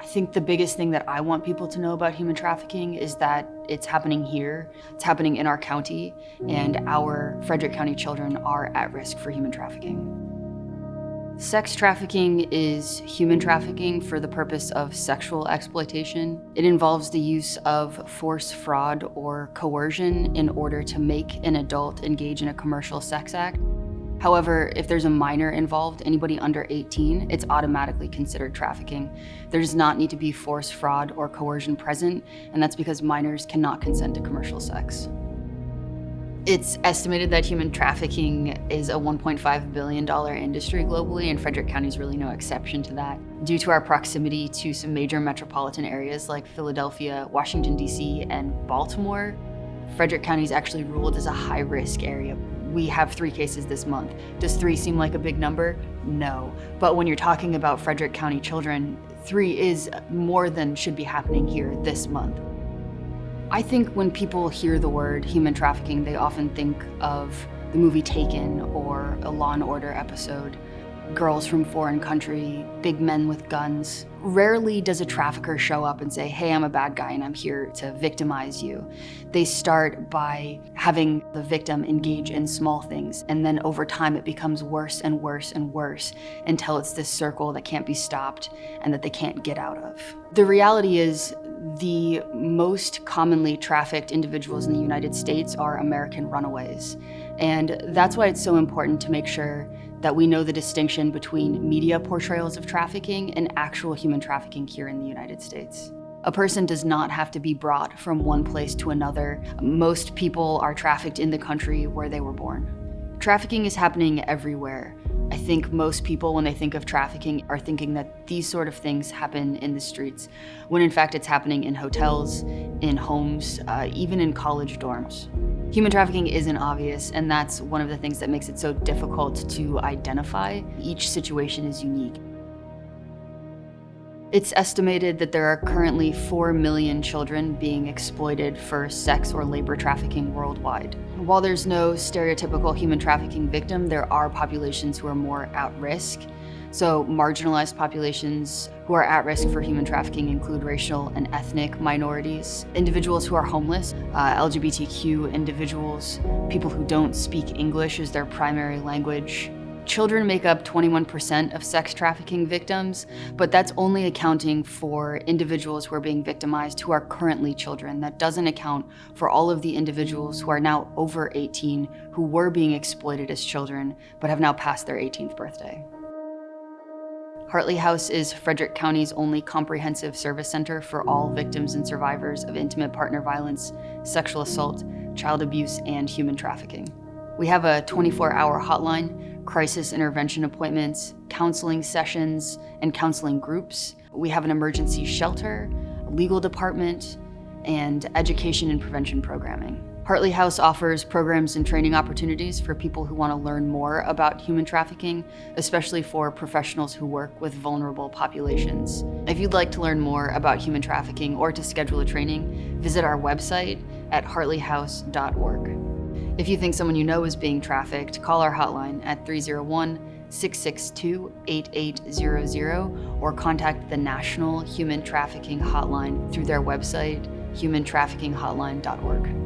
I think the biggest thing that I want people to know about human trafficking is that it's happening here, it's happening in our county, and our Frederick County children are at risk for human trafficking. Sex trafficking is human trafficking for the purpose of sexual exploitation. It involves the use of force, fraud, or coercion in order to make an adult engage in a commercial sex act. However, if there's a minor involved, anybody under 18, it's automatically considered trafficking. There does not need to be force, fraud, or coercion present, and that's because minors cannot consent to commercial sex. It's estimated that human trafficking is a $1.5 billion industry globally, and Frederick County is really no exception to that. Due to our proximity to some major metropolitan areas like Philadelphia, Washington, D.C., and Baltimore, Frederick County is actually ruled as a high-risk area. We have 3 cases this month. Does 3 seem like a big number? No. But when you're talking about Frederick County children, 3 is more than should be happening here this month. I think when people hear the word human trafficking, they often think of the movie Taken or a Law and Order episode. Girls from foreign country, big men with guns. Rarely does a trafficker show up and say, hey, I'm a bad guy and I'm here to victimize you. They start by having the victim engage in small things, and then over time it becomes worse and worse and worse until it's this circle that can't be stopped and that they can't get out of. The reality is, the most commonly trafficked individuals in the United States are American runaways. And that's why it's so important to make sure that we know the distinction between media portrayals of trafficking and actual human trafficking here in the United States. A person does not have to be brought from one place to another. Most people are trafficked in the country where they were born. Trafficking is happening everywhere. I think most people, when they think of trafficking, are thinking that these sort of things happen in the streets, when in fact it's happening in hotels, in homes, even in college dorms. Human trafficking isn't obvious, and that's one of the things that makes it so difficult to identify. Each situation is unique. It's estimated that there are currently 4 million children being exploited for sex or labor trafficking worldwide. While there's no stereotypical human trafficking victim, there are populations who are more at risk. So marginalized populations who are at risk for human trafficking include racial and ethnic minorities, individuals who are homeless, LGBTQ individuals, people who don't speak English as their primary language. Children make up 21% of sex trafficking victims, but that's only accounting for individuals who are being victimized who are currently children. That doesn't account for all of the individuals who are now over 18 who were being exploited as children, but have now passed their 18th birthday. Hartley House is Frederick County's only comprehensive service center for all victims and survivors of intimate partner violence, sexual assault, child abuse, and human trafficking. We have a 24-hour hotline, crisis intervention appointments, counseling sessions, and counseling groups. We have an emergency shelter, a legal department, and education and prevention programming. Hartley House offers programs and training opportunities for people who want to learn more about human trafficking, especially for professionals who work with vulnerable populations. If you'd like to learn more about human trafficking or to schedule a training, visit our website at hartleyhouse.org. If you think someone you know is being trafficked, call our hotline at 301-662-8800 or contact the National Human Trafficking Hotline through their website, humantraffickinghotline.org.